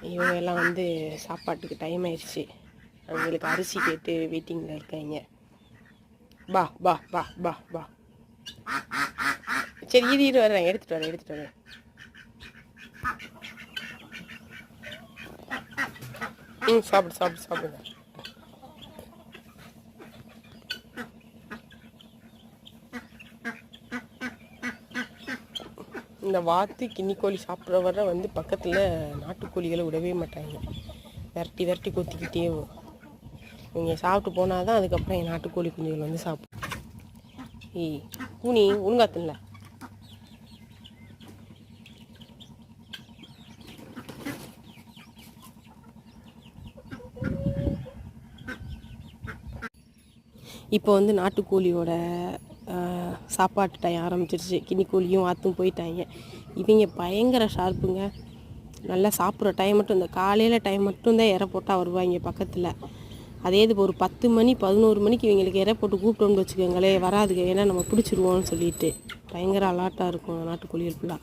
இவங்க எல்லாம் வந்து சாப்பாட்டுக்கு டைம் ஆயிடுச்சு. அவங்களுக்கு அரிசி கேட்டு வெயிட்டிங்கில் இருக்காங்க. பா பா பா பா பா. சரி இது வரேன், எடுத்துகிட்டு வரேன். சாப்பிடுங்க. இந்த வாத்து கின்னிக்கோழி சாப்பிட்ற வர வந்து பக்கத்தில் நாட்டுக்கோழிகளை விடவே மாட்டாங்க. விரட்டி கொத்திக்கிட்டே வரும். இவங்க சாப்பிட்டு போனால் தான் அதுக்கப்புறம் என் நாட்டுக்கோழி குஞ்சுகள் வந்து சாப்பிடும். கூனி ஒழுங்காத்துல இப்போ வந்து நாட்டுக்கோழியோட சாப்பாட்டு டைம் ஆரம்பிச்சிருச்சு. கின்னிக்கோழியும் வாத்தும் போயிட்டாங்க. இவங்க பயங்கர ஷார்ப்புங்க. நல்லா சாப்பிட்ற டைம் மட்டும், இந்த காலையில் டைம் மட்டும்தான் இறை போட்டால் வருவாங்க பக்கத்தில். அதே இது ஒரு 10 மணி 11 மணிக்கு இவங்களுக்கு இறை போட்டு கூப்பிட்டோம்னு வச்சுக்கோங்களே, வராதுங்க. ஏன்னா நம்ம பிடிச்சிருவோம்னு சொல்லிட்டு பயங்கர அலாட்டாக இருக்கும் நாட்டுக்கோழிகள் ஃபுல்லாக.